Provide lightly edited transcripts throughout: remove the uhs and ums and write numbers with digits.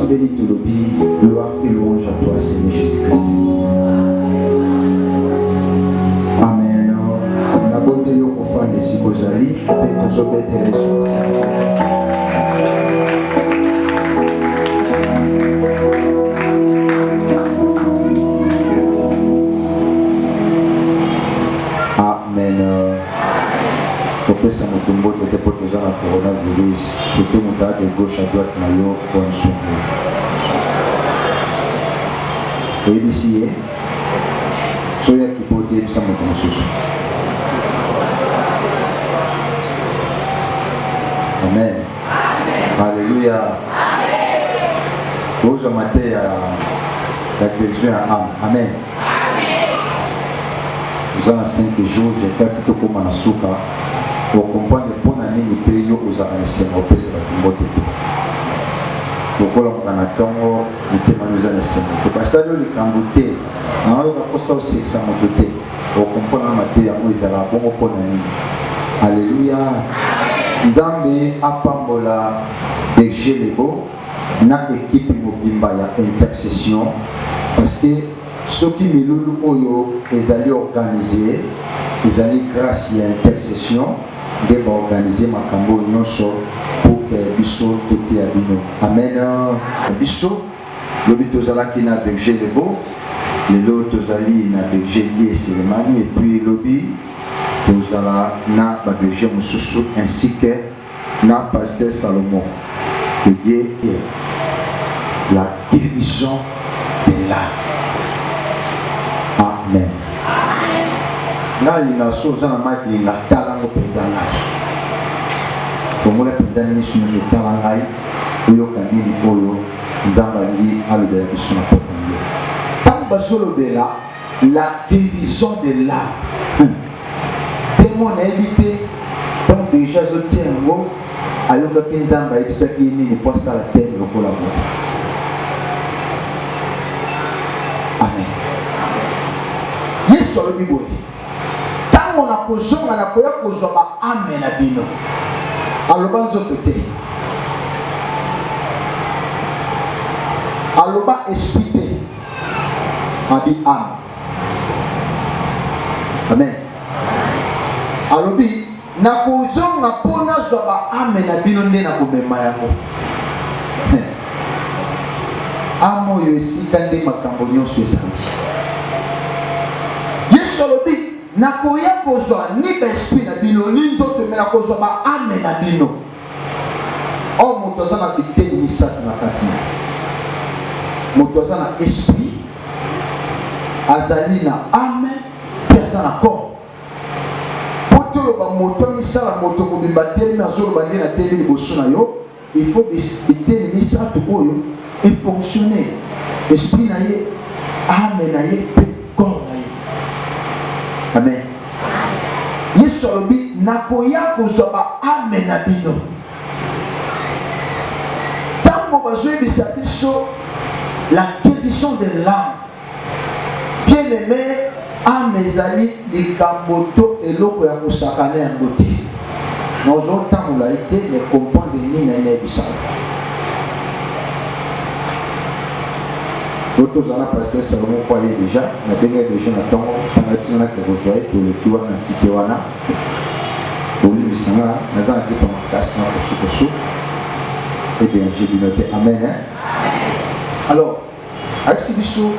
Tobeli Tolobi, gloire et louange à toi, Seigneur Jésus-Christ. Amen. La bonne de l'eau au fond de Sikosali, et tous au bête et les sources. Ça me tombe de déposer la coronavirus, souhaiter mon tas de gauche à droite, maillot, bonne soirée. Et ici, soyez qui peut dire ça me tombe. Amen. Alléluia. Vous avez la direction à âme. Amen. Nous avons 5 jours, j'ai 4 jours comme un souka. Pour comprendre le bon année du pays où vous avez laissé mon père, c'est la tombe de paix. Pourquoi on a attendant le témoin nous a laissé mon père? Parce que le camboté, on a pas ça aussi que ça m'a doté. Pour comprendre la matière où ils allaient bon bon année. Alléluia. Nzambe apambola de Gelebo na équipe mobimba ya intercession parce que ceux qui milulu oyo ils allaient organiser, ils allaient grâce à intercession de organiser ma cambo nyonso pour que biso tout à bino. Amen. Biso le but tozala qui na berger le beau, le lot tozali na berger die Selemani et puis lobby tozala na berger mususu ainsi que na pasteur Salomon. Que Dieu est la guérison de l'âme. Amen. Na linga soza na maki la talango penzanga. Formula pendani sunu talangai uyo kandini oyo nzamba li alobela biso na potango. Tant basolo bela la guérison de l'âme. Témoin évité donc déjà je tiens mot ayoka kinzamba ibisa kini ni posa la terre lokola bo. Amen. Yesu alobi boye. On a posé on a koya kozwa ba amen na bino aloba nzoto te aloba esprit te abi âme. Amen. Alobi na kozonga pona zwa ba amen na bino nde na komema yango amo yo esika nde makambo nyonso ezali. Yesu alobi nakoya kozwa ni ba esprit na bino ni nzoto me na kozwa ba ame na bino. O moto aza na biteni misato na kati. Moto aza na esprit, azali na ame, pe aza na corps. Poto ba moto misala moto kobimba teli na zolo bandi na teli liboso na yo, il faut biteni misato oyo et fonctionner. Esprit na ye, ame na ye, pe corps na ye. Amen. Yesu alobi nakoya kozwa ba amen na bino. Tango bazoyebisa biso la guérison de l'âme. Bien aimé, âme ezali likambo to eloko ya kosakana yango te. Nozotambola ete mais comprendre nini na yebisa. D'autres en a pasteur Salomon croyait déjà, na benga déjà na tongo, na tsina ke rejoindre pour le kiwa na tikewana. Oli bisanga, na za ke pa makasi na kosukosu. Et bien j'ai dû noter amen. Alors, avec biso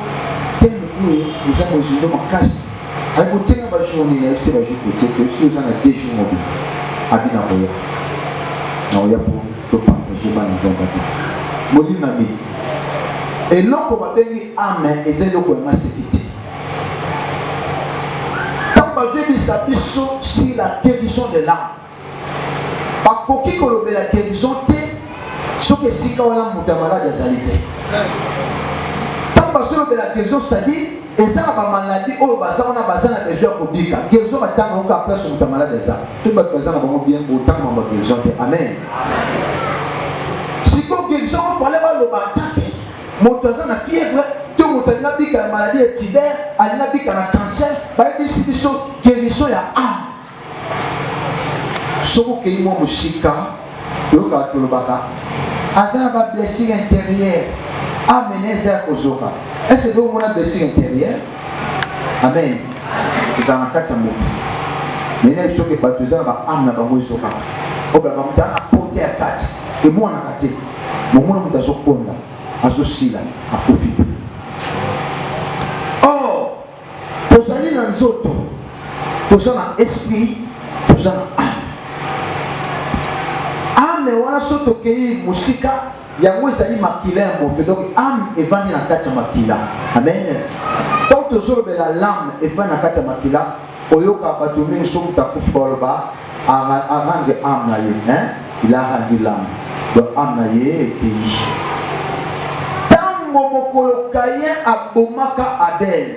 quel nous nous avons joué makasi. Avec ko tsenga ba journée na c'est ba jour côté que si vous en a 2 jours mobile. Abina boya. Na oya pour partager ba nzamba. Moli na mi. Et l'on va bénir amen et c'est le quoi ma sécurité. Tant basé bisabiso sur la guérison de l'âme. Pas coquille que la guérison te, ce que si quand on a monté malade des alités. Tant basé la guérison c'est-à-dire et ça la maladie oh bah ça on a besoin pour bika. Guérison va tant on a place sur monté malade des ça. C'est pas que ça on va bien autant on guérison te. Amen. Si qu'on guérison on fallait pas le attaquer. Moto aza na fièvre, tout moto na bika na maladie de Tiber, ali na bika na cancer, ba bisi biso guérison ya âme. Soko ke mo musika, yo ka tolobaka Azana ba blessure intérieure. Amener ça kozoka. Est-ce que vous avez blessure intérieure? Amen. Vous avez un quatre mots. Mais il faut que vous ayez un âme zoka. Vous avez un porté à quatre. Et moi on a quatre. Mon monde vous a zokonda. Azosila. A profit. Oh. Vous allez dans zoto. Vous avez un esprit. Vous avez un âme. Âme wana soto kei musika yango ezali makila ya moto donc âme evandi na kati ya makila. Amen. Quand tozolobela l'âme evandi na kati ya makila oyoka bato mingi soki takufi baloba arendre âme na ye, hein? Il a rendu l'âme donc âme na ye ekei ntango mokolo Kayin abomaka Abel,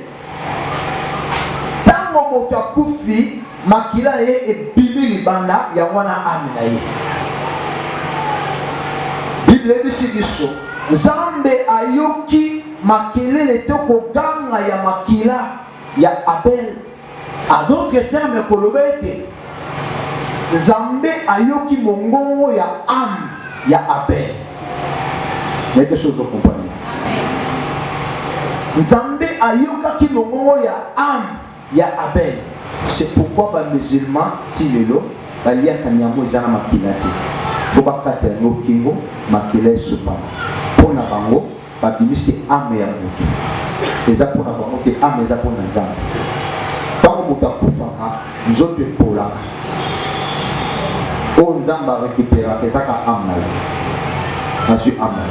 ntango moto akufi makila ye ebimi libanda yango wana âme na ye. Bible biso Nzambe ayoki makelele toko ganga ya makila ya Abel. À d'autres termes kolobete Nzambe ayoki mongongo ya âme ya Abel. Quelque chose au compagnie. Nzambe ayokaki mongongo ya âme ya Abel. C'est pourquoi les musulmans si lelo balia kanyamo ezana makila te. Faut pas kata no kingo makila sopa pona bango babimisi ame ya mutu eza pona bango te ame eza pona Nzambe tango mutu akufaka nzoto epolaka o Nzambe récupéraka ezaka ame na ye azwi ame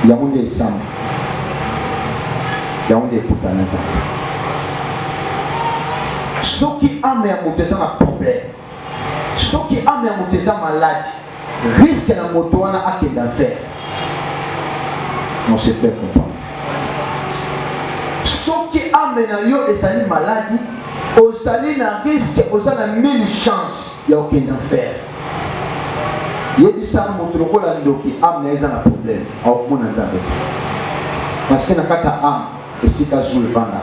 yango nde esamba yango nde ekutana Nzambe soki ame ya mutu eza na problème. Ce qui a mis à malade risque la moto à qu'il d'enfer. On se fait comprendre. Ce qui a mis à maladie, aux salines na risque, aux salines 1000 chances, il y a aucun enfer. Il y a des gens qui ont un problème. Parce que dans le âme, et si tu as joué le vanda,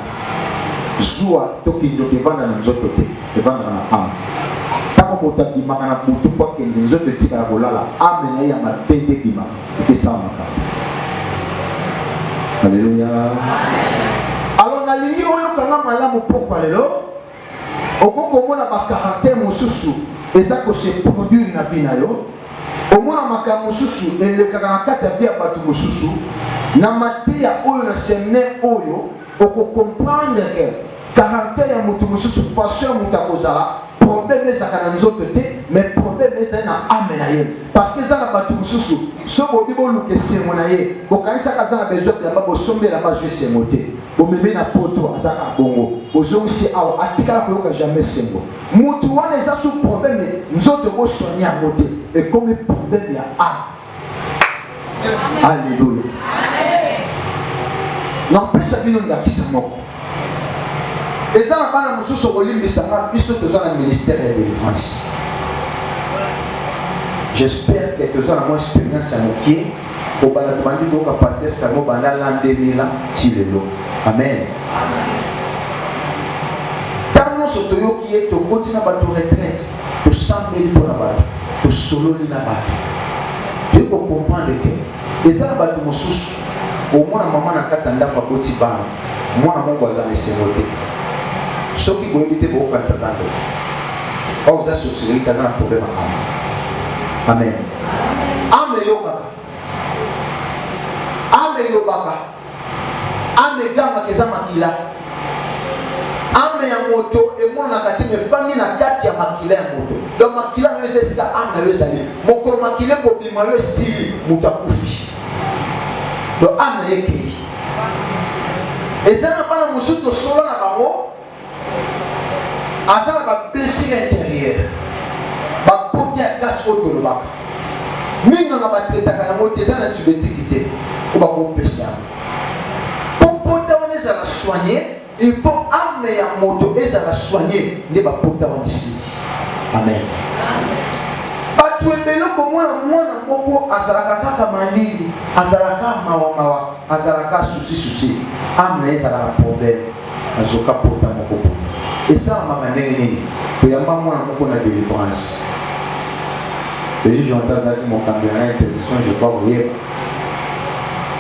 Zoua, toki ndoki vanda na nzoto te, vanda na âme. Tant que tu as makana butu kwa kende nzoto tika la kolala, âme na ya mapende bima, eke sawa makana. Alléluia. Alors na lingi oyo kanga malamu pokwa lelo, okoko mona ba caractère mususu, eza ko se produire na vie na yo. Omona maka mususu elekaka na kati ya vie ya batu mususu, na mateya oyo na semne oyo, oko comprendre que caractère ya mutu mususu façon mutu akozala problème ezaka na nzoto te mais problème eza na âme na ye parce que eza na batu mususu so bobi boluka esengo na ye bokanisaka aza na besoin bilamba bosombela bazwi esengo te bomemi na poto azaka bongo ozongisi awa atikala koyoka jamais esengo mutu wana eza su problème nzoto bosoigner yango te ekomi problème ya âme. Alléluia. Napesa bino ndakisa moko eza na bana mususu kolimbisanga biso toza na ministère ya délivrance. J'espère que toza na moi expérience ya mokie obanda tobandi koyoka pasteur sango banda l'an 2000 ti lelo. Amen. Ntango nyonso toyoki ye tokoti na bato retraite tosambeli mpo na bato tosololi na bato toyei kocomprendre ke eza na bato mosusu omona mama na kati ya ndako akoti bana mwana moko aza na esengo te soki boyebi te bokokanisa nzambe oyo oza sorcellerie aza na problème ya ame. Amen. Ame eyokaka ame elobaka ame egangaka eza makila ame ya moto emonaka te mefandi na kati ya makila ya moto donc makila nayo eza esika ame na yo ezali mokolo makila ekobima yo esili moto akufi donc ame na ye ekei eza na bana mosusu tosolo na bango aza na bablessure intérieure bapote ya kati oyo tolobaka minganga batretaka yango te eza na tubetiki te po bakopesa yango po pote wana ezala soigné il faut ame ya moto ezala soigné nde bapote wana esili. Amen. Bato ebele komona mwana moko azalaka kaka malili azalaka mawa azalaka susi ame na ezala na problème azoka pota moko boye esalamaka ndenge nini toyamba mwana moko na délivrance Le juge entend mon caméra intercession, je crois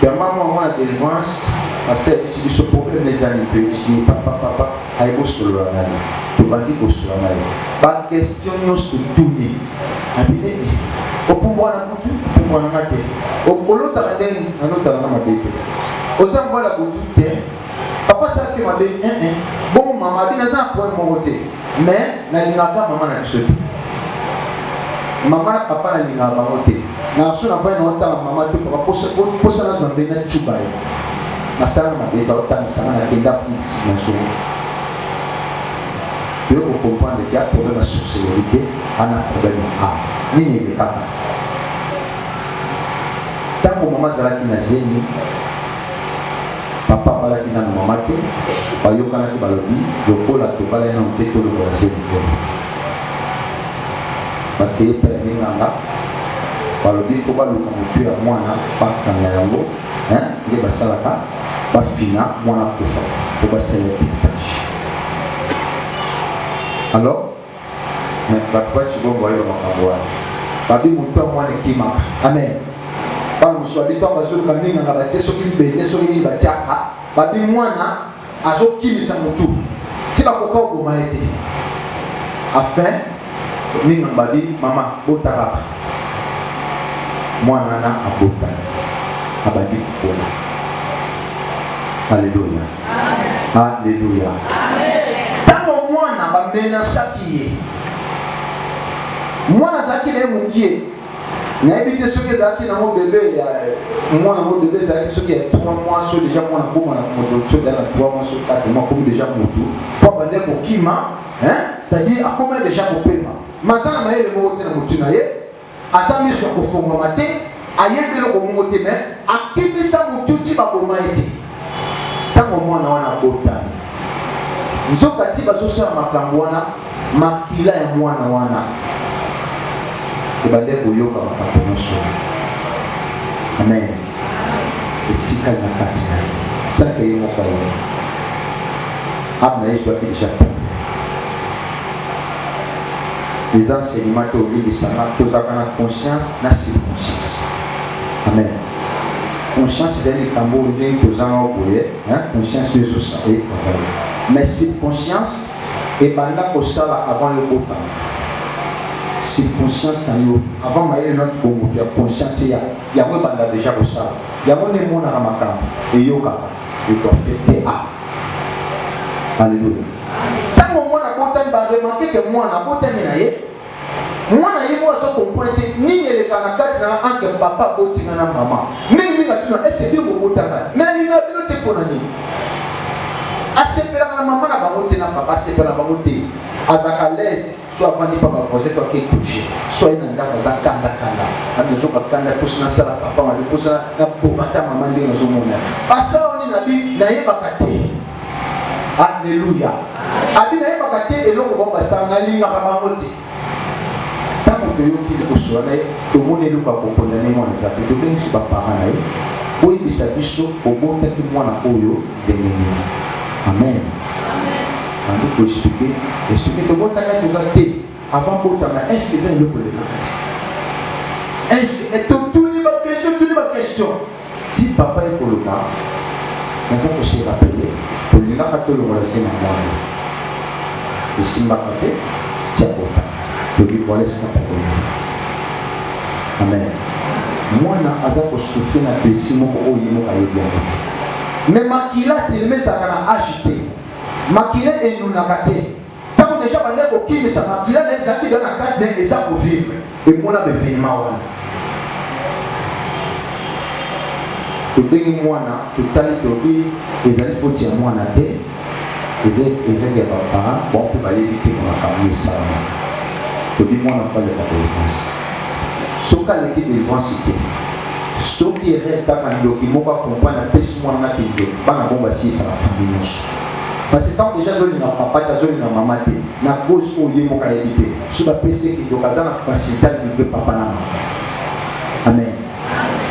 que maman, la délivrance, parce que si ce problème les amis, si papa, aïe, sur le ranaï, tu vas dire sur le ranaï. Pas question de tourner. Au pouvoir la boutique, au pouvoir la maté. Au polo, tu as un autre à la maté. Au sein de la boutique, papa, ça qui m'a dit, bon, maman, il n'a pas un côté. Mais, il n'a pas maman à la maman na papa na linga bango te na so na vai na ota mama te papa posa na zona bena chubai masana mabeta ota masana na tenda fix na so yo ko comprendre qu'il y a problème de sexualité ana problème a nini le kaka tango mama zalaki na zeni papa balaki na mama te bayokana ki balobi lokola to bala na mteto lo la zeni ko bakeye pere nganga balobi fo baluka motu ya mwana bakanga yango nde basalaka bafina mwana kufa po basala piquetage. Alors bato bacibongo bayo makambo wana babi motu ya mwana ekimaka amen bana mosu babi to bazoluka minganga batie soki libende soki nini batiaka babi mwana azokimisa motu ti bakoka oboma ete afin ninga babi mama botaraka mwana na abota abadi kupona. Alléluia. Alléluia. Tango mwana bamena sakiye mwana zaki na mukie na ebite soki zaki na mo bébé ya mwana mo bébé zaki soki ya 3 mois so déjà mwana koma na moto so dans 3 mois so 4 mois comme déjà moto pour bande ko kima c'est-à-dire a combien déjà ko pema mazana maele mo tena mutuna ye asami so ko fonga mate ayebelo ko mote me akimisa mututi ba boma ete tango mwana wana bota nzoka ti bazosa makambo wana makila ya mwana wana ebande koyoka makambo nyonso. Amen. Etika na kati na saka ye moko ye abna yesu ati déjà les enseignements que vous lisez, tous avez la conscience, la circonscience. Amen. Conscience, c'est le tambour que vous avez, conscience, c'est ce que vous avez. Mais circonscience, et bien là, pour ça, avant le beau temps. Circonscience, avant de notre bon il y a conscience, il y a déjà pour ça. Il y a mon émon à Ramakam, et yoga, et doit fêter à. Alléluia. Remarquez que moi na bote minaye moi na yebo so comprendre nini le kana kati na entre papa botinga na mama mais minga tuna est-ce que bien botanga mais ni na bino te ponani asepela na mama na bangote na papa asepela na bangote azaka l'aise soit vandi papa forcer toi qui coucher soit ina ndaka za kanda na mezo ka kanda kusina sala papa ma kusina na bomata mama ndenge zo mona pasa oni na bi na yeba kati. Alléluia. Abina yeba kate eloko bomba sana linga kabangote. Tango to yoki le kosona to mone luka ko kondane mwana za pe to bengi ba parana ye. Oyi bisa biso obota ki mwana oyo dengeni. Amen. Amen. Ko expliquer to bota ka to za te avant bota ma est-ce que ça le ko le na. Est-ce que to tuni ba question. Si papa est koloba. Mais ça peut se rappeler. Pour lui, là, tout le monde sait maintenant. Et si ma côté, c'est pour toi. Pour lui, voilà ce qu'on peut dire. Amen. Moi, je vais souffrir dans le péché, je vais bien. Mais ma kila, il met ça à agiter. Ma kila est nous nakaté. Tant que déjà, on est au qui, ça ma kila, les acquis dans la carte des gens pour vivre. Et moi, on a besoin de moi. Tobenge mwana totali tobi ezali foti ya mwana te ezali ya papa bon pe bayebi te makambo esala tobi mwana fale pa délivrance soki aleki délivrance te soki erreur kaka ndoki moko akomprendre apesi mwana na tende bana bongo asilisaka famille nyonso parce que tant déjà zolinga papa te azolinga mama te na cause oyo ye moko ayebi te so bapesi kindoki aza na facilité alivre papa na mama. Amen.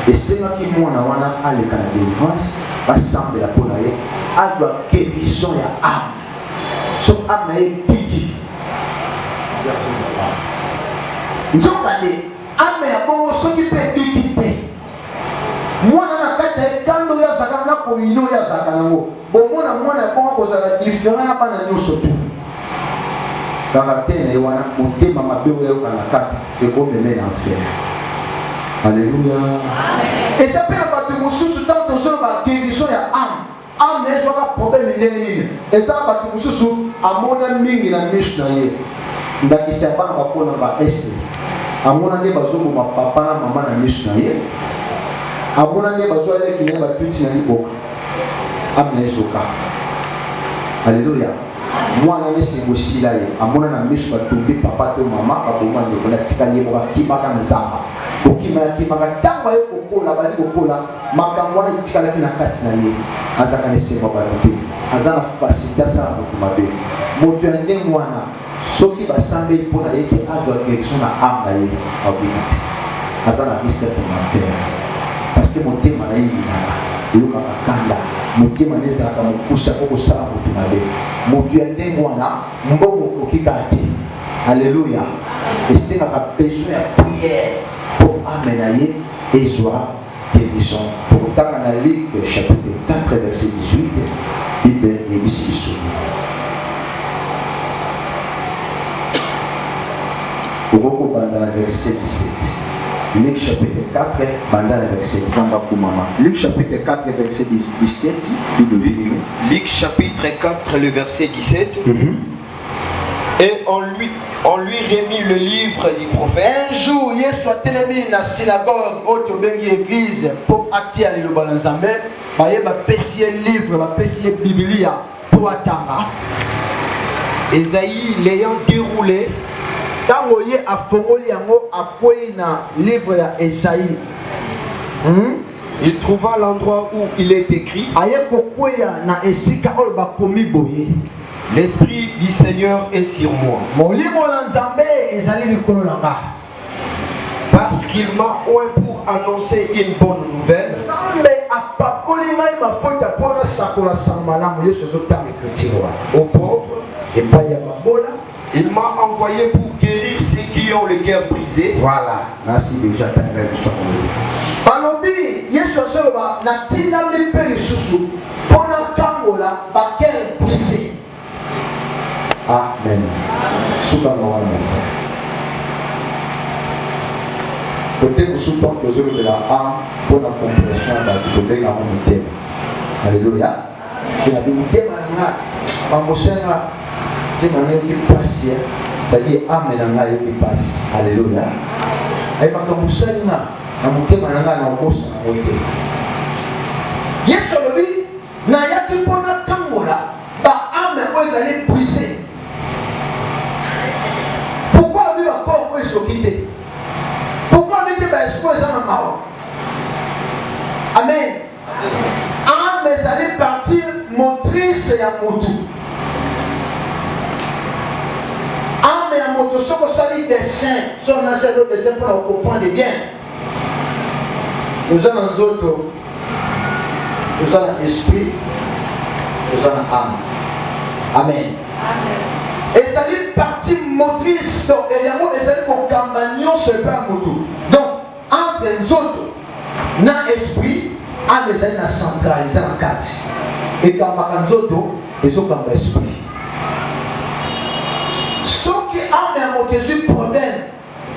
Et c'est moi qui m'en a les canaux de délivrance, ensemble la peau naïe, à la guérison et âme. Son âme naïe piquée. Nous sommes allés, ame ya bongo soki pe bikite mwana na kata kando ya zakana ko ino ya zakana ngo bomona mwana ya bongo ko zala différent na bana nyoso tu caractère wana motema mabe oyo kana kati e ko meme na enfer. Alléluia. Et ça peut pas te mosusu tant que sur ma guérison ya âme n'est pas problème ndenge et ça ba te mosusu amona mingi na misu na ye ndakisa bana bakona ba este amona nde bazomo ma papa na mama na misu na ye amona nde bazo ale kine ba tuti na liboka amna ezoka. Alléluia. Mwana mesi ngosila ye amona na misu ba tumbi papa to mama ba boma ndeko na tikali mo ba kibaka na zamba okima kimaka tamba ye kokola bali kokola makambo wana itikala kina kati na ye azaka ne sema ba pe azana facilité ça pour mabe moto ende mwana soki basambe mpona ye ke azwa direction na âme na ye abikite azana risque pour faire parce que motema na ye inaka yoka makanda motema nezaka mokusa kokosala motu mabe moto ende mwana mbongo okikate. Alléluia. Et c'est la besoin de prière pour amener et soit guérison. Pour autant, dans la Luc chapitre 4 verset 18, Bible est ici sur nous. Dans le verset 17. Luc chapitre 4, dans le verset 17. Luc chapitre 4, verset 17. Luc chapitre 4, le verset 17. Et on lui remit le livre du prophète. Un jour, Yesu a télémi dans la synagogue, au bengi église, pour acter à l'Ilobalanzambe, il va pécier livre, va pécier Biblia pour attendre. Esaïe l'ayant déroulé, quand il a formulé un mot, à quoi il a livre d'Esaïe, il trouva l'endroit où il est écrit. L'Esprit du Seigneur est sur moi. Parce qu'il m'a oint pour annoncer une bonne nouvelle aux pauvres. Il m'a envoyé pour guérir ceux qui ont le cœur brisé. Voilà. Merci déjà. Amen. Souvent, peut-être que de la âme pour la compréhension de la communauté. Alléluia. Je n'ai pas c'est-à-dire âme qui passe. Alléluia. Et quand on sait Yesu lobi na yaki pona kangola ba âme oyo allait briser. Pourquoi la Bible encore oyo sokite? Pourquoi la Bible esprit ça na mawa? Amen. Âme allait partir motrice ya motu. Âme ya motu soko sali dessin, son ancêtre dessin pour comprendre bien. Nous avons un autre. Nous avons esprit, nous avons âme. Amen. Et ça dit partie motrice, donc il y a un mot, et ça dit qu'on campagne sur le plan moto. Donc, entre les autres, dans l'esprit, âme et ça dit centralisé en quatre. Et quand les autres, ils ont comme esprit. Ce qui a un mot, c'est un problème.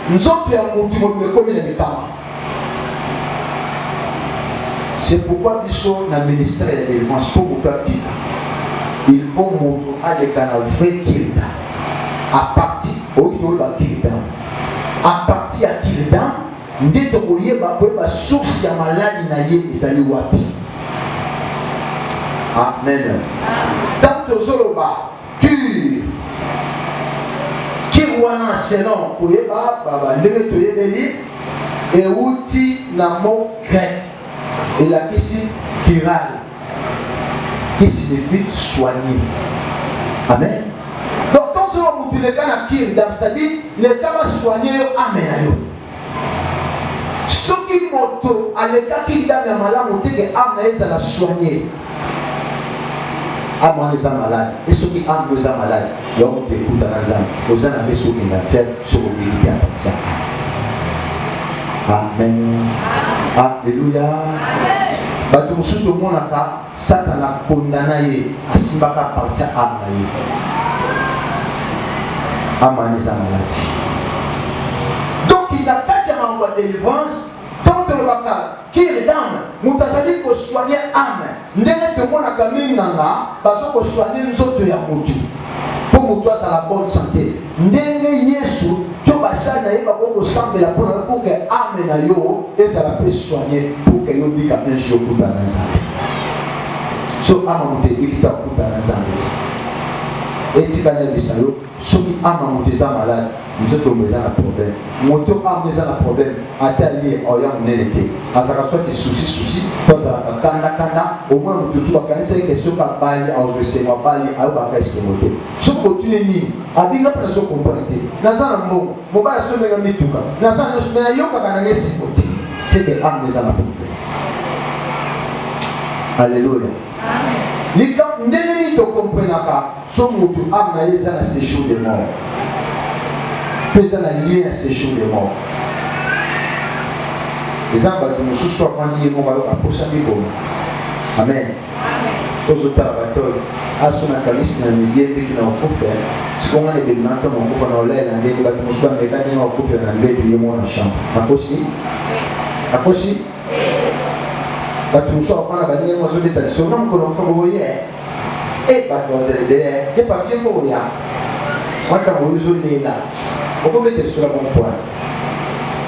Nous autres, il y a un mot qui me commet dans les camarades. C'est pourquoi nous sommes dans le ministère de la défense pour beaucoup de pays. Il faut montrer à des canaux vrais Kirida. À partir de Kirida. À partir de Kirida, nous devons la source de la maladie et ça wapi. Amen. Tant que Zoloba, cure. Kirwana selon Koyeba, Baba, Lere Toyebeli, et outil na mot grec. Et la question chirale, qui signifie soigner. Amen. Donc, quand on dit le cas de Kirida, c'est-à-dire le cas va soigner, amen. Ce qui moto, à l'état qui dit à malade, on dit que amen, ça l'a soigné. Amen, les malades. Et ceux qui aiment les malades, ils ont des coups dans la zone. Aux gens avaient ce qu'ils ont fait, sur le milieu. Amen. Alléluia. Bato mususu monaka Satana kondana ye asimbaka partia âme na ye. Amani za maladi. Donc il a fait sa délivrance. Tant que le baka qui est dans mutazali ko soigner âme. Ndenge te monaka minanga baso ko soigner nzoto ya mutu. Pour mutu sa la bonne santé. Ndenge Yesu to basana ye bako semble la pour que âme na yo et ça la peut soigner pour que yo dika un jour pour dans ça. So âme mutu ikita pour dans ça. Et tu vas aller ça yo. Ceux qui ont des malades, nous sommes un problème. Moto a un problème. Atelier, orienté, n'était. À sa soit des soucis, toi ça va kanda, au moins nous toujours quand c'est que ce pas bail, à jouer c'est moi bail, à bailler c'est moto. Ce continue ni, avec la personne comprenez. Naza bon, mon bail se met dans mes tout cas. Naza ne se met yo quand on est c'est moto. C'est des âmes des âmes problème. Alléluia. Les gens ne comprennent pas. Son moto a mené à séjour des morts. Faisant un lien à séjour des morts. Les gens qui nous sont rendus à la prochaine école. Amen. Chose au tabac, à son acaliste, un millier de qui n'ont pas fait. Ce qu'on a des menteurs, on peut faire l'air, un des bâtiments soit mécaniques, on peut faire un bébé du monde en chambre. À aussi. À aussi. Bâtiments soit en train de gagner un oiseau de tradition, non, que l'on fait voyer. Et pas de oiseau de l'air, et pas bien pour rien. Moi, quand on oiseau de là, on peut mettre sur la bonne point.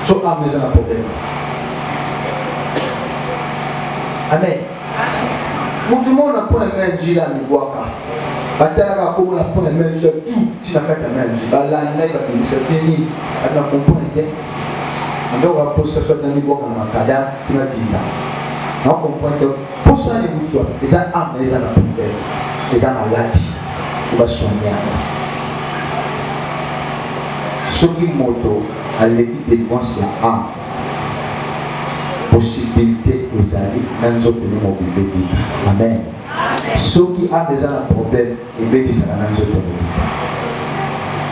Sauf à mesure d'un problème. Amen. Tout le monde a pour la main de Gila, mais boire. Batala pour la pour la main de tout, tu n'as pas ta main de Gila. Là, il n'y a pas de fini. Elle n'a pas compris. On doit poser ça dans les bois dans la cadavre, tu m'as dit là. On comprend que pour ça, les bouts, les âmes, les âmes, les âmes maladies, on va soigner. Ce qui moto à l'équipe de défense la âme, possibilité des alliés, même si on peut mobiliser. Amen. Ceux qui ont déjà un problème, ils veulent que ça n'a pas de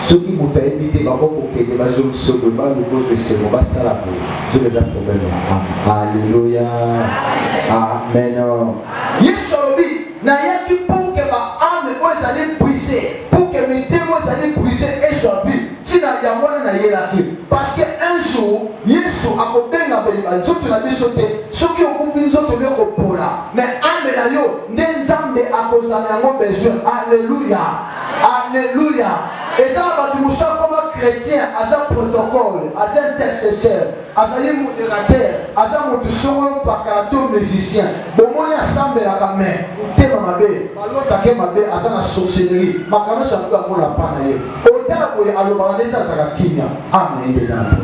ceux qui m'ont évité, ma propre qui est ma zone sur le bas, le cause de ces mots, ça la peau. Je les ai problèmes. Alléluia. Amen. Yes, n'a qui pour que ma âme soit brisée, pour que mes témoins soient brisés et soient vus. Parce qu'un jour, Yesu a coupé la belle, tout la vie sauté, ceux qui ont coupé nous autres pour là. Mais âme la yo, n'enzambe à cause d'un besoin. Alléluia. Alléluia. Et ça va nous faire comme un chrétien, à un protocole, à un intercesseur, à un modérateur, à un modérateur par caractère musicien. Bon, on est ensemble à la main. On est ma belle, l'autre à ma belle, à la sorcellerie. Ma caméra, ça peut avoir la panne. Au terme, à l'obalade, à la kinia. Amen, des problèmes.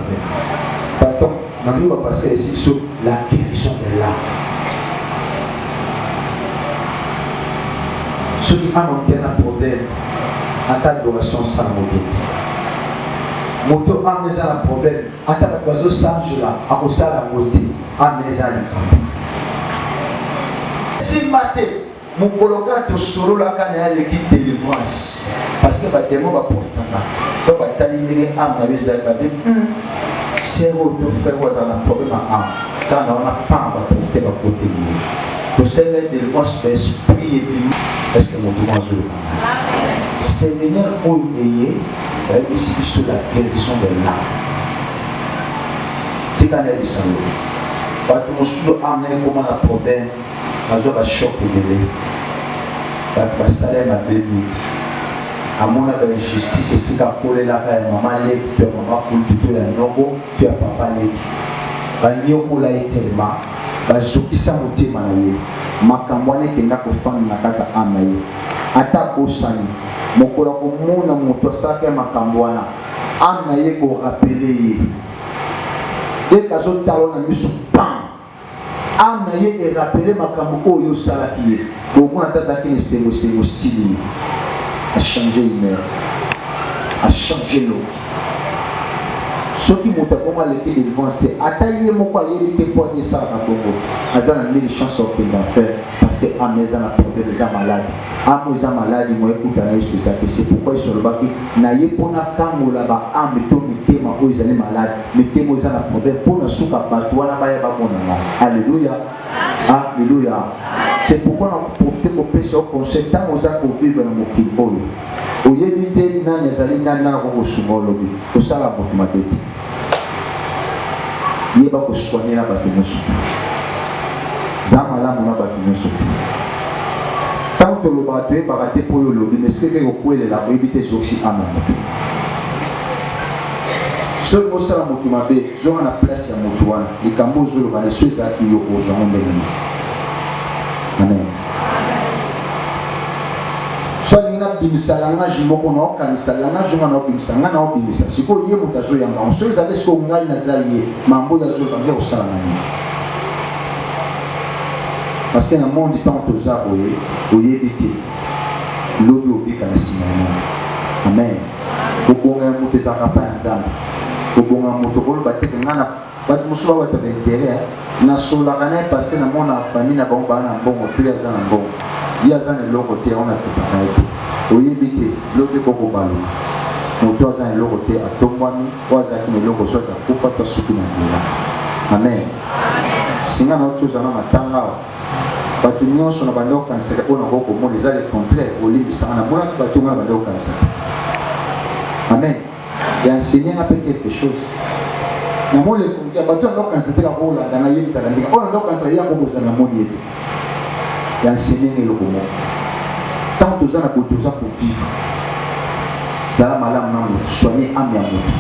Pardon, on va passer ici sur la guérison de l'âme. Ceux qui ont un problème, à ta adoration sans moto. Moto a mis un problème. À ta adoration sans là, à cause de la moto, a mis un camp. Si maté, mon colloque de solo la canne à l'équipe de délivrance. Parce que les démons vont profiter. Donc, à ta ligne, à ma maison, c'est votre frère qui a un problème à âme. Quand on a pas, on va profiter de côté de nous. Le Seigneur de délivrance de l'esprit et de est-ce que mon Dieu mange le séminaire où il est ici sur la guérison de l'âme. C'est quand il est quand on se amène comme un problème, on a un choc de délai. On salaire ma bébé. À mon avis, la justice, c'est qu'à coller la caille, maman lève, tu as maman pour tout le nogo, tu as papa lève. On y a tellement. Bazokisa motema na ye makambo wana ekenda kofanda na kati ya ame ye ata bosani mokolo komona moto asalaka makambo wana ame na ye korapele ye dès azotala na miso pam ame na ye erapele makambo oyo osalaki ye bomona ata azalaki na esengosengo sili a changé humeur a changé loki ceux qui m'ont comment les délivrance attaqué mon quoi il était pour ça à Congo azana mille chances au d'enfer parce que à maison la problème des malades Amoza maladi moi écoutana Yesu zake. C'est pourquoi ils sont là-bas qui na yepona kango là-bas ame to mitema o ezali malade. Mitema eza na problème pona suka bato wana baya ba mona. Alléluia. Alléluia. C'est pourquoi on profite pour pécher au conseil tant aux actes pour vivre dans mon kiboyo. Au yédité nani ezali nani na ko sumolobi. Ko sala motu mabeti. Yeba ko soigner la bato nyoso. Zamala mona bato nyoso. Tant que le bateau est baraté pour le lobby, mais ce que vous pouvez la éviter aussi à ma moto. Ce que vous savez, vous m'avez dit, la place à Motouane, les Cambos, les Suisses qui ont osé en venir. Amen. Soit il y a des salanga, je m'en connais, quand salanga, je m'en ai salanga, n'a pas ça. C'est quoi il y a mon tazo yamba. On se les avait ce qu'on a nazalié, mambo yazo yamba au salanga. Parce que dans le monde du temps, tous ça, vous y évitez. L'objet au bic à la cinéma. Amen. Vous pouvez vous des arapes en zambe. Vous pouvez vous battre que nana, pas de moussou à votre intérêt. Na solarane parce que dans mon famille n'a pas un bon, plus à un bon. Il y a un long côté, on a tout arrêté. Vous y évitez. L'objet beaucoup ballon. Mon trois ans et l'autre côté à Tomwami, 3 ans et l'autre chose à Koufa, toi, ce qui m'a dit. Amen. Si on a autre chose à m'attendre. Batu nyonso na bando kanisa ko na boko mo les ale complet au lit sana bona batu na bando kanisa. Amen. Et enseigner un peu quelque chose. Na mo le kungia batu na kanisa te ka ko la dana yemi ta ndika. On na kanisa ya ko bozana mo yete. Et enseigner le komo. Tant que ça na pour vivre. Zala malamu na mo soigner âme ya moto.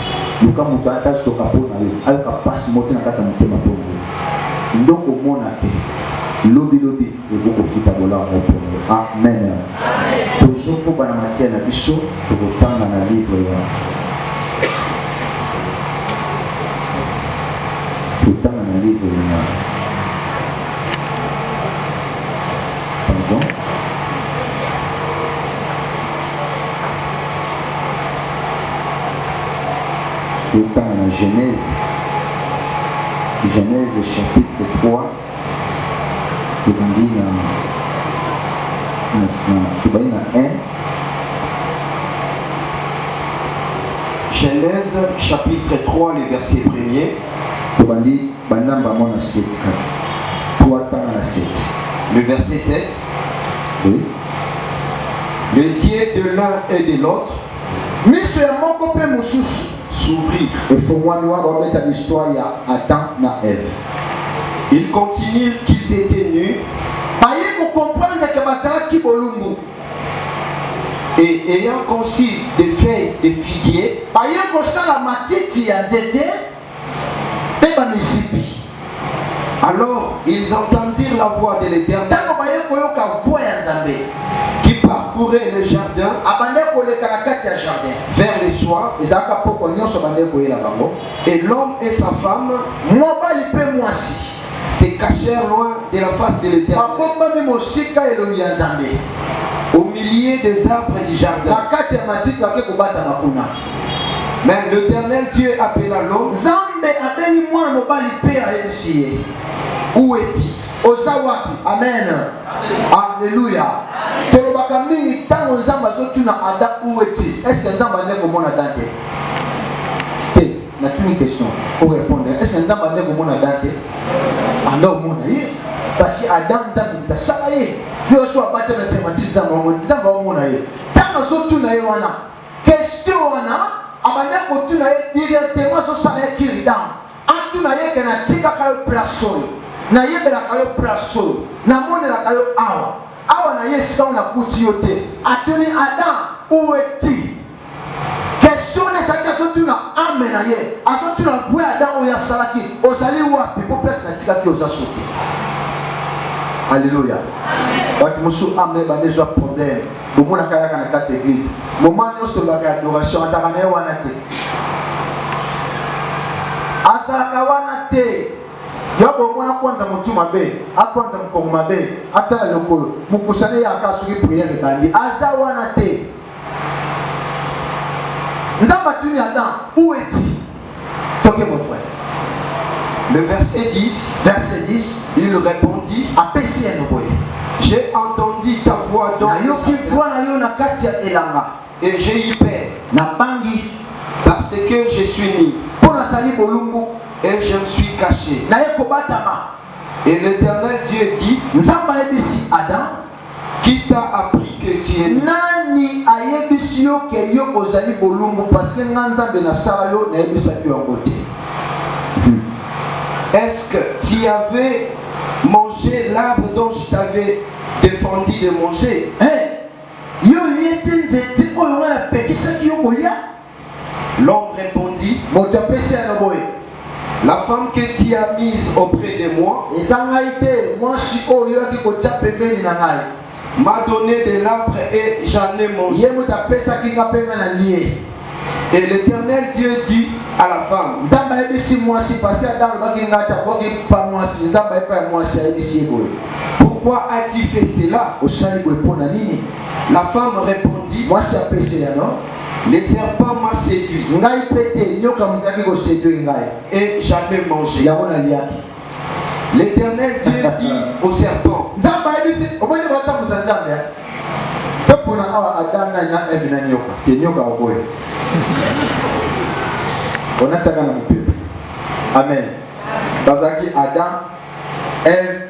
Luka moto ata soka po na yo. Ayo ka passe moto na kata motema po. Ndoko mona te. Lobby et beaucoup de foot à dollar. Amen. Toujours pour la matière de bichot, pour autant dans la livre. Tout le temps dans la livre. Pardon. Tout le temps dans la Genèse. Genèse chapitre 3. Genèse chapitre 3, le verset 1er. Le verset 7. Oui. Les yeux de l'un et de l'autre s'ouvrirent. Et faut moi mettre l'histoire à Adam et Ève. Ils continuent qu'ils étaient nus. Et ayant conçu des feuilles de figuier, alors ils entendirent la voix de l'Éternel qui parcourait le jardin vers le soir. Et l'homme et sa femme se cachèrent loin de la face de l'Éternel, au milieu des arbres du jardin. Mais l'Éternel Dieu appela l'homme. Où est-il? Amen. Alléluia. Est-ce que na une question pour répondre. Est-ce que Nzamba ndeko mona date? Alors mona ye parce que Adam Nzamba ta salaye. Yo so abate na sémantique Nzamba mona ye. Tanga so tuna ye wana. Question wana abande ko tuna ye directement so salaye kiridam. Atuna ye kana tika kayo place solo. Na ye bela kayo place solo. Na mona la kayo awa. Awa na ye sika na kuti yote. Atuni Adam où est-il? Question de sa question tu n'as amen aye. Attends tu n'as vu Adam ou ya salaki. Osali wapi pour place na tika ki osa sauté. Alléluia. Bati musu amen ba des problème. Bomo na kaya kana kati église. Moment nyonso ba ka adoration azaka na wana te. Azaka wana te. Yabo mwana kwanza mutu mabe, akwanza mkongo mabe, atala lokolo. Mukusane ya akasuki prière bandi. Aza wana te. Adam, où est-il? Toquez mon frère. Le verset 10, verset 10, il répondit, J'ai entendu ta voix dans et j'ai eu peur parce que je suis né et je me suis caché. Et l'Éternel Dieu dit, Adam, qui t'a appris que tu es né? Nani ayebisio ke yo ozali bolumbu parce que nganzambe na sala yo na yebisaki yo ngote. Est-ce que tu avais mangé l'arbre dont je t'avais défendu de manger? Yo yete nzete oyo wana pekisaki yo kolia. L'homme répondit, moto apesi ya boye. La femme que tu as mise auprès de moi m'a donné de l'arbre et j'en ai mangé. Et l'Éternel Dieu dit à la femme, pourquoi as-tu fait cela? La femme répondit, le serpent m'a séduit et j'en ai mangé. L'Éternel Dieu dit au serpent, Amen. Bazaki Adam, Ève,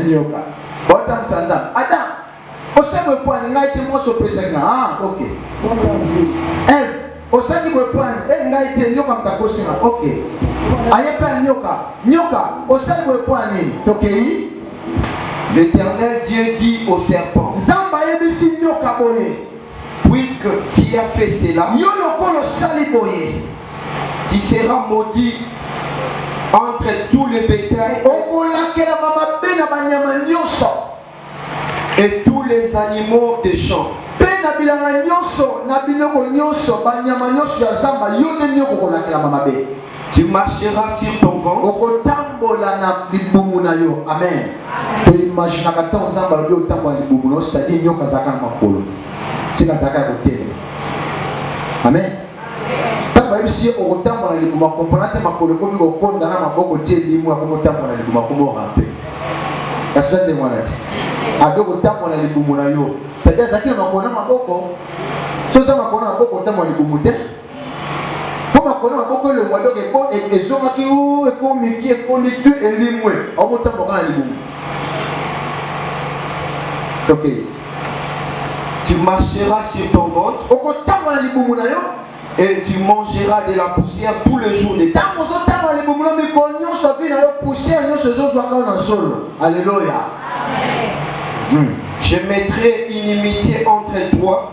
nyoka. Adam, au sein de point, il a été moi sur le ah, ok. Ève, au sein de point, il a été nyoka mtakosina, ok. Ayepa nyoka, au sein de point, ok. L'Éternel Dieu dit au serpent, puisque tu as fait cela, tu seras maudit entre tous les bétails et tous les animaux des champs. Tu marcheras sur ton ventre. Amen. Amen. Si on retombe dans les mouvements, comprendre ma pour le commun au pont dans ma boco tiens dis-moi comment on dans les mouvements comment ramper. La seule de moi là. Avec au temps dans les mouvements yo. C'est-à-dire ça qui m'a connu ma boco. Ce ça m'a connu ma boco temps dans les mouvements. Faut m'a connu ma boco le mois donc et zoma qui ou et comme qui est comme tu et limoué. En mon temps dans les mouvements. OK. Tu marcheras sur ton ventre. Au temps dans les mouvements yo. Et tu mangeras de la poussière tout le jour de ta vie. Alléluia. Je mettrai une inimitié entre toi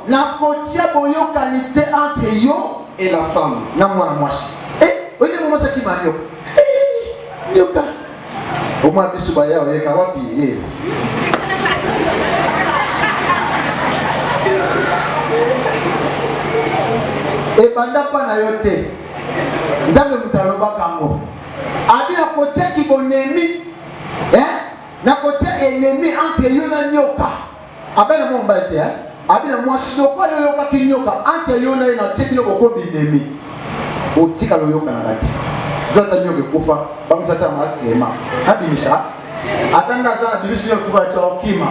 et la femme. Et banda pa na yote nzambe mutaloba kango abina kote ki bonemi na kote ennemi entre yo na nyoka abena mo mbate abina mo soko yo yoka ki nyoka entre yo na na tiki no ko binemi o tika lo yoka na laki zata nyoka kufa bamsata ma klema habimisa atanda sana bibisi yo kufa cha okima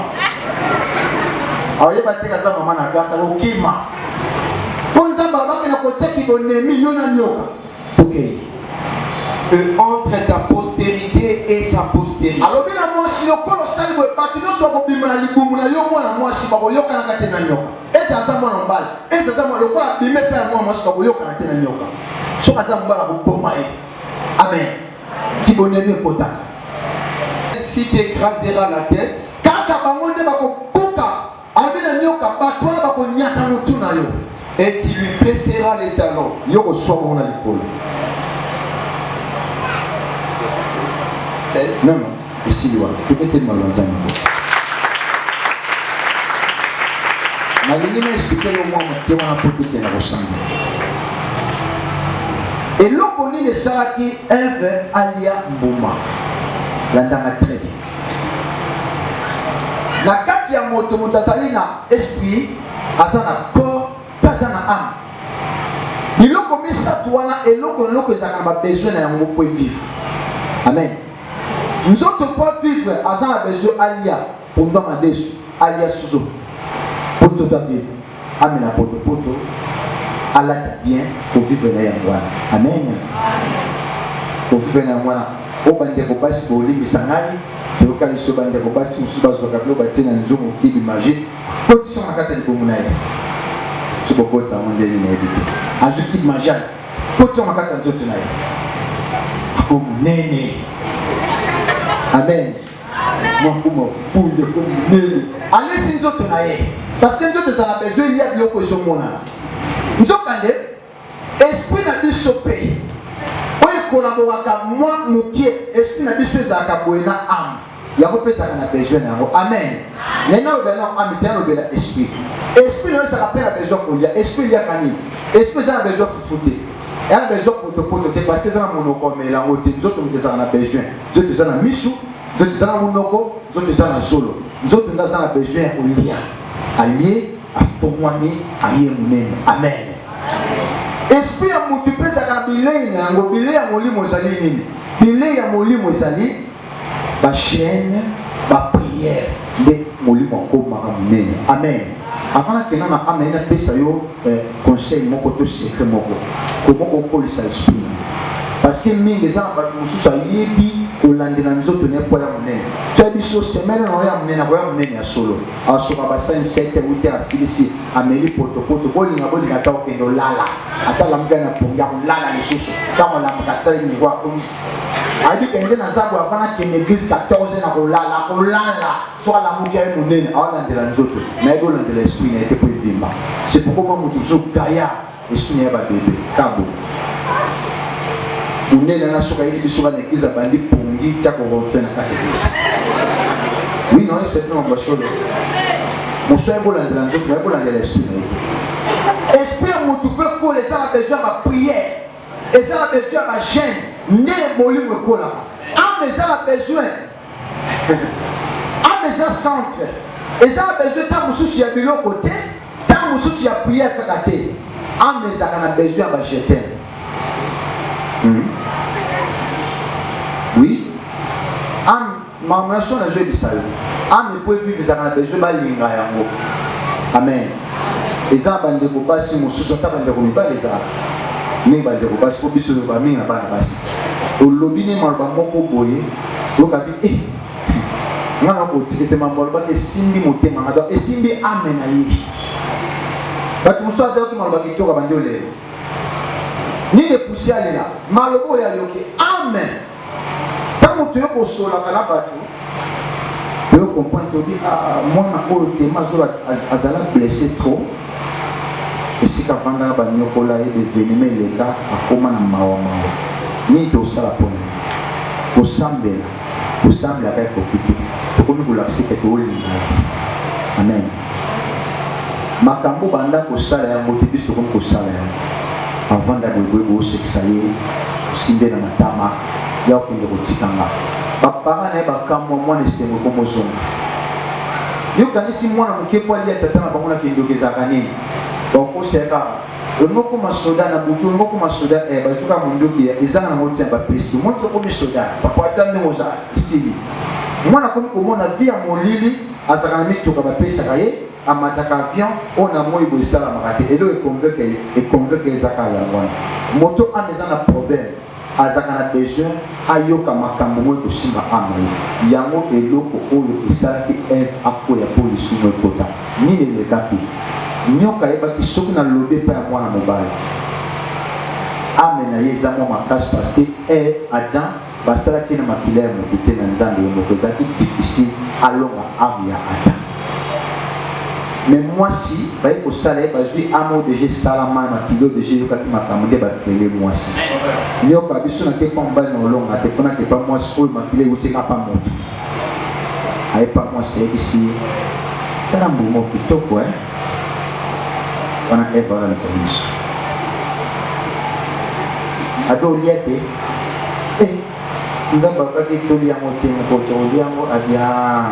aweba tika za mama na gasa okima. Entre ta postérité et sa postérité. Amen. Si tu écraseras la tête, et tu lui blesseras les talons. Yoko somo na likolo. 16. Non, ici loin. Peut-être malazani. Na lingine expliquer le mot que on a peut-être na ressemble. Et l'oponi de Saraki Ève alia Mbuma. Landanga très bien. Na kati ya moto mutazali na esprit asana corps pasana âme. Biloko misatu wana eloko ezaka na besoin na yango po vivre. Amen. Nzoto po vivre asana besoin alia pendant ma déçu alias Suzo pour tout à vivre amena poto poto Allah bien pour vivre na yangwana amen pour vivre na yangwana o bande ko basi bo limisa ngai to kali so bande ko basi musuba zo ka bloba tena nzumu kibi magique position makata ni bomu naye so bokota monde ni na edite azuki magique position makata nzoto naye ko nene amen moi comme punde comme nene allez si nzoto naye parce que nzoto ça a besoin il y a biloko zo mona nzokande esprit na biso pe oyo kolaboraka mwa mokie esprit na biso ezalaka boye na ame yango pesaka na besoin na yango amen nena lobela na ame te lobela esprit esprit na ezalaka mpe na besoin kolia esprit liaka nini esprit eza na besoin fufute eza na besoin potopoto te parce que eza na monoko omelango te nzoto moto ezalaka na besoin nzoto eza na misu nzoto eza na monoko nzoto eza na solo nzoto nde aza na besoin ya kolia alie afongwami aye monene amen esprit ya mutu pesaka na bilei na yango bilei ya molimo ezali nini bilei ya molimo ezali bachaîne baprière nde molimo akomaka monene amen avant nakenda na ame naye napesa yo conseil moko to secret moko komoko okolisa esprit na parce que mingi eza na bato mosusu ayebi kolandela nzoto ne po ya monene so biso semaine na ya monene akoya monene ya solo asoka basani 7 8 asilisi ameli potopoto bolinga ta okende olala ata lamuka na pongi ya kolala lisusu ntango lamuka ta niveau akomi adi kende na zabu avana kende église 14 na kolala so alamuki ya monene aolandela nzoto nayebi olandela esprit na ete po evimba c'est pourquoi moto so gaya esprit na ya babebe kabo unene na soka ili biso na église bandi pongi tia ko refait na catéchèse oui non c'est non basolo mon soeur bolandela nzoto mais bolandela esprit esprit mutu pe ko les a besoin de prière et ça a besoin de jeûne né molimo kola ame ça a besoin ame ça centre et ça a besoin ta mususu ya biloko te ta mususu ya prière kaka te ame ça a besoin de jeûne. Oui, ma nation a joué bisalo. Ame peut vivre ça a besoin de linga yango. Amen. Et ça bande ko basi mususu ta bande ko mibale za. Ni bande ko basi ko biso ba minga ba basi. O lobini malba moko boye, lokabi ngana ko tikete mambo ba ke simbi motema ngado e simbi ame na yi. Bat mususu aza ko malba ki toka bande ole. Ni de poussière là, malobo ya yoke. Amen. Tant que tu es au sol à la bateau, tu comprends, tu dis ah moi na ko te mazola azala blessé trop. Et si quand on a banyo kola et devenir les gars à comment na mawa mawa. Ni to sala pona. Ko sambela, ko sambela avec kopite. To komi ko lakse ke to linga. Amen. Makambo banda ko sala ya motivis to ko sala ya. Avant d'aller au sexaye, simbe na matama, ya okende kotikanga. Bapara na bakamwa mwana esengo ko mozonga. Yo kanisi mwana muke kwa lia tata na bango na kindokeza kanini. Bako seka, ngoko masoda na butu ngoko masoda bazuka mundoki ezanga na moti ya baprisi. Moto ko misoda, papa atande moza isili. Mwana ko komona via molili azaka na mitoka bapesa kaye. Amataka avion on a moi bo sala makate elo e convoque ezaka ya ngwana moto ameza na problème azaka na besoin ayoka makambo mo ko simba amai yango eloko oyo esaki eve akoya police mo kota ni le kapi nyoka eba ki soki na lobe pa mwana mobali amena yeza mo makasi parce que Adam basala ki na makilere mo kite na nzambe mo ko zaki difficile alonga am ya Adam. Mais moi si, bah il faut ça là, parce que amo déjà salama ma kilo déjà yo kati makamde ba tele moi si. Nyo ka biso na te pamba no longa te fona ke pas moi si ma kilo uti ka pa moto. Ai pas moi c'est ici. Kana mbumo kitoko Wana eva na sabiso. Ado liete. Nzamba kaki toli ya mote mo ko yango abia.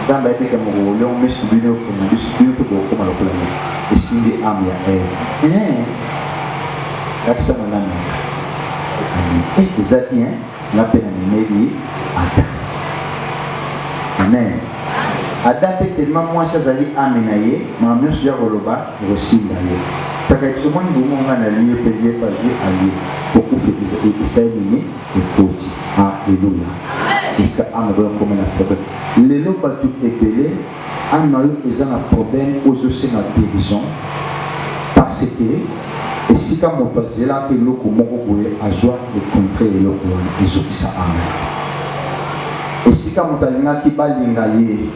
Zamba epeke mo lo mesu bino funa bisu bino ko ko mala kula ni esindi am ya yakisa mwana ani ezati la pena ni mebi ata amen Adapté tellement moi ça zali amenaye, ma mieux sur Goloba, Rosimba ye. Takaitement nous on a lié pédier pas jouer allié. Beaucoup fait ça et côté. Alléluia. Et ça a un comme un problème. Les lots pas tout épelé, un maillot ils ont un problème aux aussi dans dérision parce que et si comme on passe là que l'eau comme on peut à joie le contrer l'eau ils ont ça amen. Et si comme on a qui balinga ye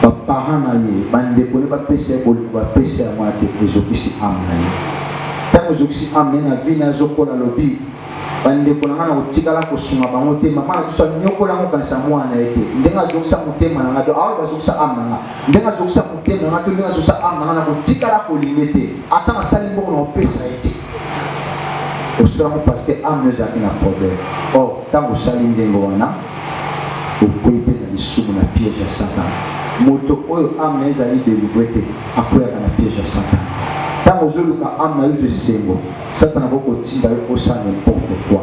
ba parents na ye bande ko ba pese ko ba pese à moi que ils ont ça amen. Tant que ils amen na vie na zoko na lobby bande ko na otikala ko sunga bango te mama na so nyoko la ngo kanisa mwana ete ndenga zokisa mutema na ngato awa bazokisa amna ndenga zokisa mutema na ngato ndenga zokisa amna na otikala ko limete atanga sali mboko na opesa ete osamo parce que amna zaki na problème oh tango sali ndengo wana okoipe na lisumu na piège ya Satan moto oyo amna ezali délivrer te akoya na piège ya Satan. Tant aux autres amna yo sengo Satan na boko tinda yo osa n'importe quoi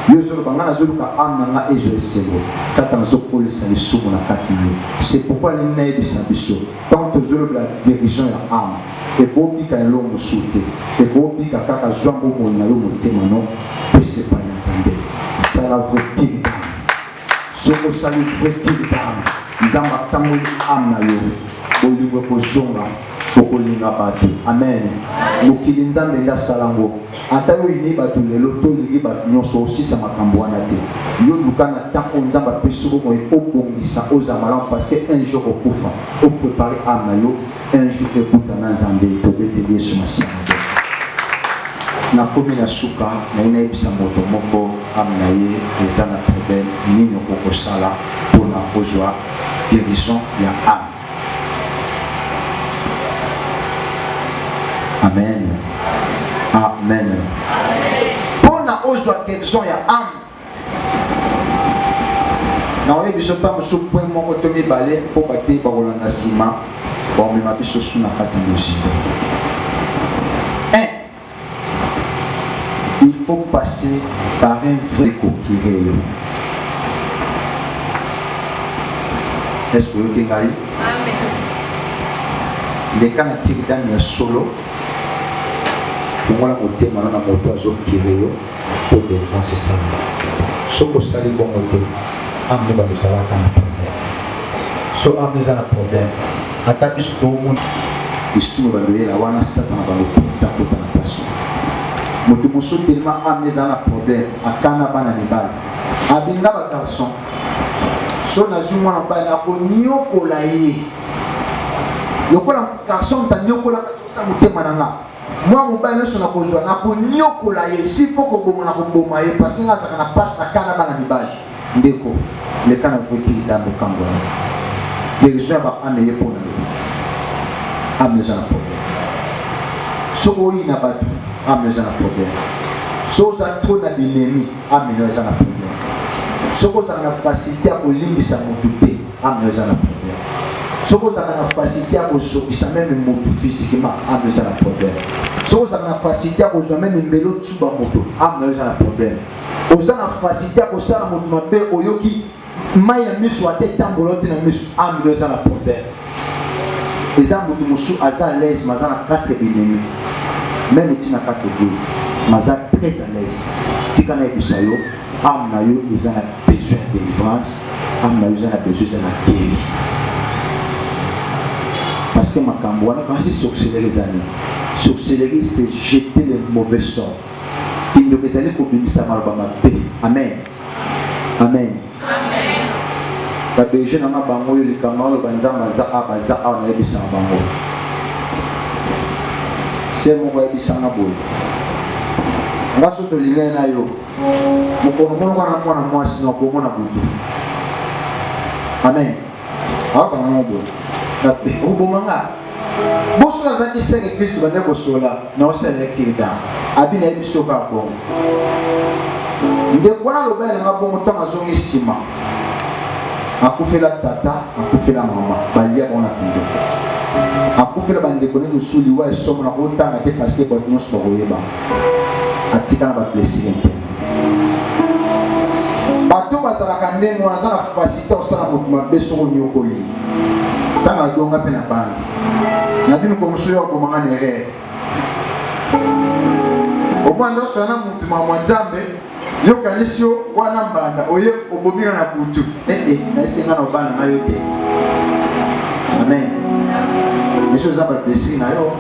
yo zolo banga na zolo ka amna nga ezo sengo Satan zokole sa le sumu na kati yo. C'est pourquoi les naïbs biso quand zolo la dirigeant ya âme et bobi ka lo musute et bobi ka kaka zwambo mo na yo motema no pese pa ya nzambe sala voki soko sali voki nzamba tamuli amna yo bolingo ko zonga okolinga bato amen mokili nzambe nda salango ata yo ini bato lelo to lingi bato nyonso osisa makambo wana te yo luka na tango nzambe apesi yo moye obongisa oza malamu parce que un jour okufa opréparer âme na yo un jour ekuta na nzambe tobeteli yesu masiya nakomi na suka nayebisa moto moko âme na ye eza na problème nini okokosala mpona kozwa guérison ya âme. Amen. Amen. Pour na ozwa guérison ya âme. Na oye biso pa musu point moko to mibale po bate ba kolanda sima ba mema biso suna kati mosiko. Il faut passer par un vrai coquillage. Est-ce que vous avez Amen. Les cas de solo. Fumala moté mana moto azo kireyo pour défense ça. Soko sali bon moto amne ba sala kana problème. So amne za na problème. Ata bisko mon istu ba le la wana Satan ba lo profita ko na place. Moto moso tellement amne za na problème akana bana mibali. Abinga ba garçon. So na zuma na ba na ko nyoko la ye. Yokola garçon ta nyoko la sa motema nanga. Moi mobile ne sona kozwa na ko nyokola ye si poko bomo na ko boma ye parce que nga saka na passe na kana bana mibali ndeko le kana voki ndambo kambo guérison ba ameye pona ameza na problème soko yi na batu ameza na problème so za trop na binemi ameza na problème soko za na facilité à kolimbisa motu te ameza na problème soko za na facilité à kozokisa même motu physiquement ameza na problème. Si vous avez la facilité à vous même une mélo tsuba moto, vous avez un problème. Vous avez la facilité à vous faire un moto, vous avez un miso à tête tambolote na miso, vous avez un problème. Les gens qui sont à l'aise, ils ont 4 ennemis. Même si ils ont 4 églises, ils sont très à l'aise. Si vous avez besoin de délivrance, ils ont besoin de guérir. Parce que ma cambouana, quand c'est sorcellerie les années, sorcellerie c'est jeter les mauvais sorts. Il ne les années qu'on bénisse ça malbama paix. Amen. Amen. La BG n'a pas bango les camarades banza maza abaza a na ebisa bango. C'est mon gars ebisa na boy. On va se tolérer na yo. Mon kono na mwana moi sinon ko mona butu. Amen. Ah ba na boy. Obomanga boso azaki seke Kristo bande bosola na osele kirida abina ebiso ka ko nde kwa lo bele ngabo mutanga zongi sima akufela tata akufela mama balia bona kindo akufela bande kone musuli wa somo na kotanga te parce que botno so boyeba atika na ba blessing bato basala kande mo na facilité osala mutuma beso nyokoli tanga donga pe na bana na bino ko musuyo ko manga nere obando sana mutu mwa nzambe yo kanisio wana mbanda oye obobira na butu na isinga na bana na yote amen yesu zaba blessing na yo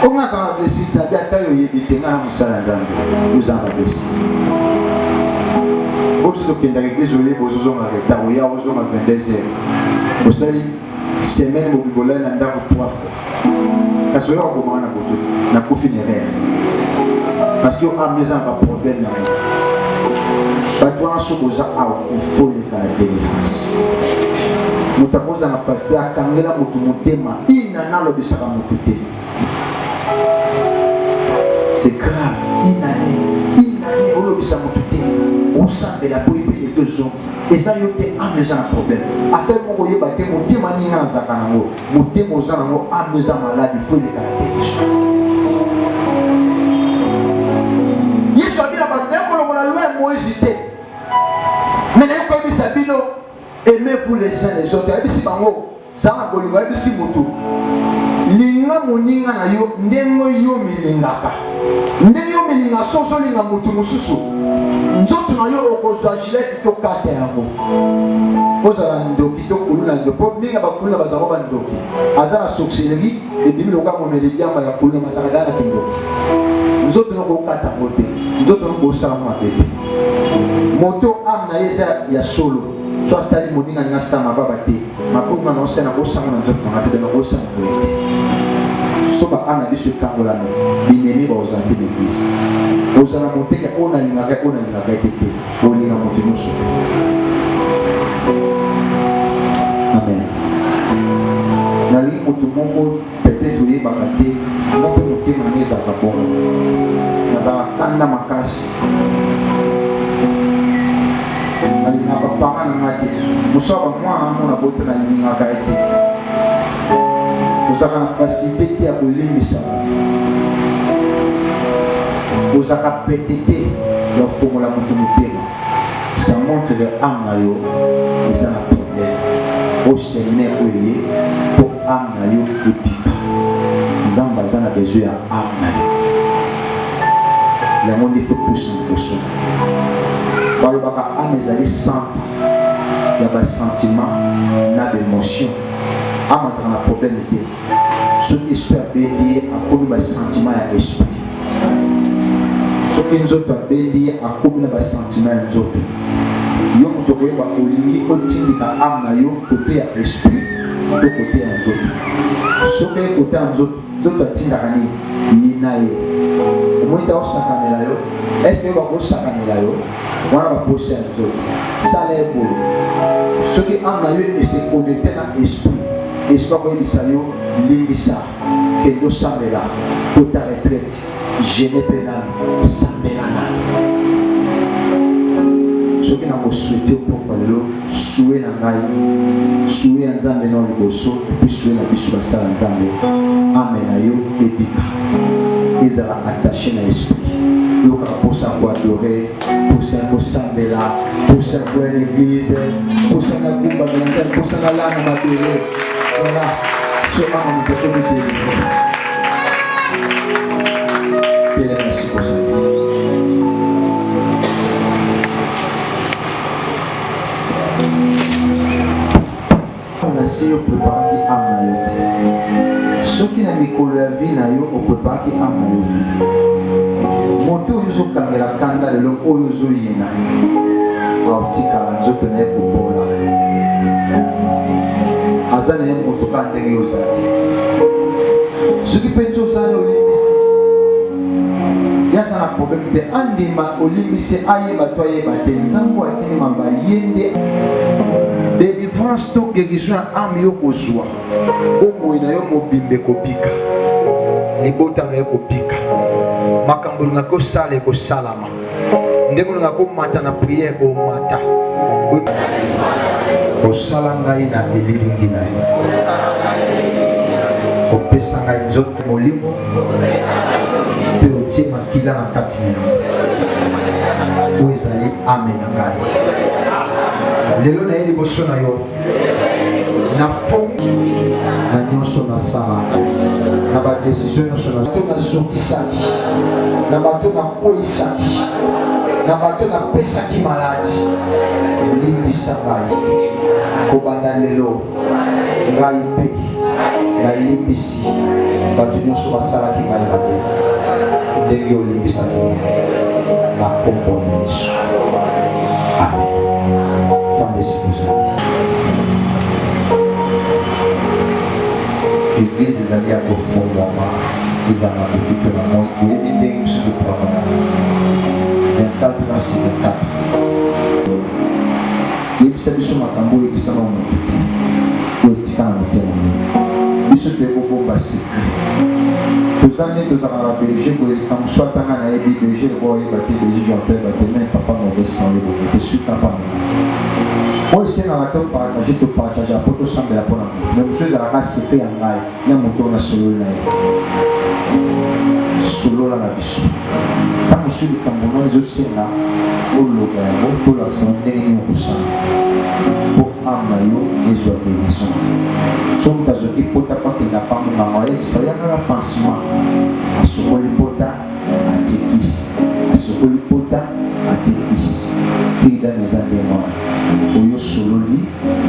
onga za blessing tabi atayo yebitenga na musala nzambe uzamba blessing obso kenda l'église oye bozozo na reta oya ozo na 22h osali semaine mobibola na ndako 3 fois parce que on commence na boto na kufinere parce que on a besoin d'un problème na batwa sokoza awa il faut le la délivrance mutakoza na fatia kangela mutu mutema ina nalo bisaka mutu te c'est grave inane olo bisa mutu te on sent la boîte les deux hommes et ça yote ameza na problème après moko yeba te mutema ninga nzaka nango mutema ozana ngo ameza malade il faut le caractériser yesu abina bandeko lo la loi Moïse te mais ne ko bisa bino aimez-vous les uns les autres abisi bango zanga bolingo abisi mutu linga moninga na yo ndengo yo milingaka ndenge yo milinga soso linga mutu mususu nzoto na yo okozwa gilet to kata yango fozala ndoki to kulula ndopo minga bakulula bazaba bandoki azala sorcellerie ebimi loka momeli diamba ya kulula masaka dana kindoki nzoto no ko kata mote nzoto no ko sala mabete moto amna yeza ya solo soit tali moninga nga sama baba te mapoma na osena ko sama na nzoto na tete na ko sama mote soba ana biso kangola no binemi ba ozanti l'église ozana moteke ona lingaka tete olinga moto nyonso amen nali moto moko peut-être oyebaka te ngape motema na ezalaka bongo nazala kanda makasi nalingaka panga na nga te mosoba mwana mona bota na lingaka ete ozaka na facilité te ya kolimbisa moto ozaka petite ya fongola moto motema ça montre que âme na yo eza na problème au séminaire oye po âme na yo epika nzambe aza na besoin ya âme na yo yango nde faut pousse na liboso balobaka âme ezali centre ya basentiment na baémotion âme azala na problème te soki esprit abendi ye akomi basentiment ya esprit soki nzoto abendi ye akomi na basentiment ya nzoto yo moto koyeba olingi otindika âme na yo kote ya esprit to kote ya nzoto soki ye kote ya nzoto atindaka nini ye na ye omoyita osakanela yo estce yo bakosakanela yo wana baposa ya nzoto sala ye boye soki âme na yo ese connecte na esprit esprit akoyebisa yo limbisa kendo sambela kota retraite gene penami sambelana soki na kosouete pokwa lelo suwe na ngai suwe ya nzambe na liboso epi suwe na biso basala nzambe ame na yo ebika ezala attaché na esprit yokaka mposa koadore mposa ya kosambela mposa ya koya na église mposa na gumbaka na nzambe mposa na lana mabele voilà so ama moto komidélivre tele merci kozali nasi yo preparaki ame na yo te soki na mikolo ya vi na yo opreparaki ame na yo te moto oyo ozokangela kanda lelo oyo ozoyina aotikala nzoto na ye kobola aza na ye moto kaka ndenge ozali soki mpe nti ozali olimbisi yaza na problème te andima olimbisi ayeba to ayeba te nzambo atindi mamba ye nde délivrance to guérison ya ame yo kozwa bomoi na yo mobimba ekobika libotano ekobika makambo olingaki osala ekosalama ndenge olingaki omata na priere omata osala ngai na elilingi na yo opesa ngai nzoto molimo mpe otie makila na kati na yo oyo ezali ame na ngai lelo na ye liboso na yo na fongi nyonso na sala na badesizio nyonso na bato nazokisaki na bato nakweyisaki na bato napesaki maladi limbisa ngai kobanda lelo ngai mpe nalimbisi bato nyonso basalaki ngai mabe ndenge olimbisaki na kombo na Yesu. Amen. Fandesi kozali Église ezali ya kofungwama ezala botuto na moi oyebi ndenge biso topramana 24/24 yebisa biso makambo oyebisama motu te oyo etika na motema biso toyebobomba sekret toza nde tozala na babelge boye likambo so atanga nayebi belge leko oyeba te belge jo toyeba te même papa modeste na oyeba te suka pa oyo esengaka topartage topartage mpo tosambela mpona moto me mosu ezalaka sekret ya ngai na moto na sololi na ye solola na biso ka mosu likambo no ezosenga oloba yango tolakisa ndenge nini okosala mpo ame na yo ezwa guérison so moto azoki pota fakenda pambonganga oyebisa oyakaka pansement asokoli pota atikisi asokoli pota atikisi kidana eza nde mwana oyo sololi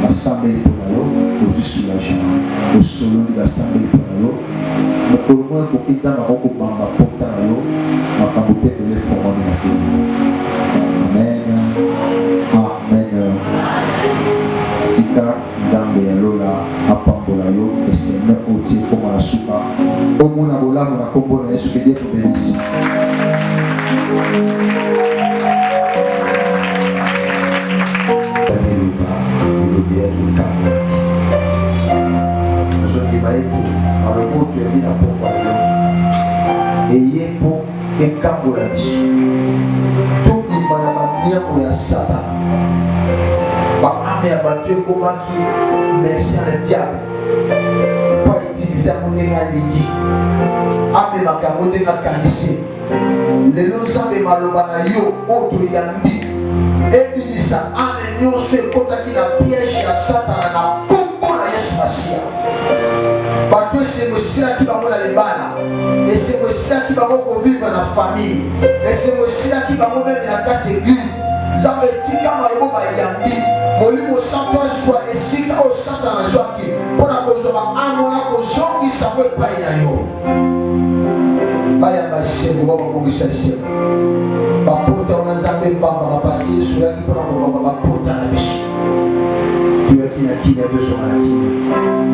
basambeli mpona yo ozwi soulagement osololi basambeli mpona yo mokolo moko ekoki nzambe akokobamba pota na yo makambo mpe ebele fongwami na fili. Amen. Amen. Tika nzambe ya lola apambola yo esende otie koma na suka omona bolamu na kombo na Yesu. Que Dieu vous bénisse. Eye po ekambola biso tobima na bamiako ya satan baame ya bato ekomaki merci ya diable po autilize yango ndenge alingi amemaka yango ndenge akanisi lelo nzambe maloba na yo oyo toyambi ebimisa ame nyonso ekotaki na piège ya satana na kombo na Yesu Masiya. Bato esengo esilaki bango na libala, esengo esilaki bango kovivre na famille, esengo esilaki bango meme na kati église. Nzambe etika mayobo bayambi molimo santo azwa esika oyo satana azwaki mpona kozwa baangola kozongisa ngo epai na yo. Bayamba esengo bababongisa esengo bapota wana nzambe mbambaka parceke Yesu yaki mpona kobamba bapota na biso. Toyoki na kimia tozonga na kimia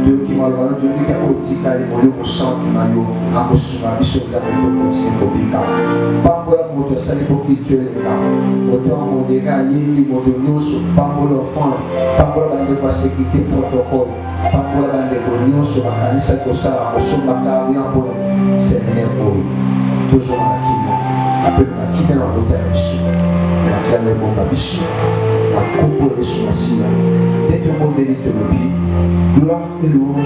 toyoki maloba no toyoki otikali molimo santu na yo akosunga biso nzambe tokotini kobika pambola moto asali mpo kitioelenga moto yango ndenge ayembi moto nyonso pambola ofant pambola bandeko ya sécurité protocole pambola bandeko nyonso bakanisaki kosala kosombaka bien mpona seminaire oyo tozonga na kimia apena na kimia na mabota ya biso nakiala ebonga biso na kombo ya Yesu Masiya. Tout le monde est gloire et louange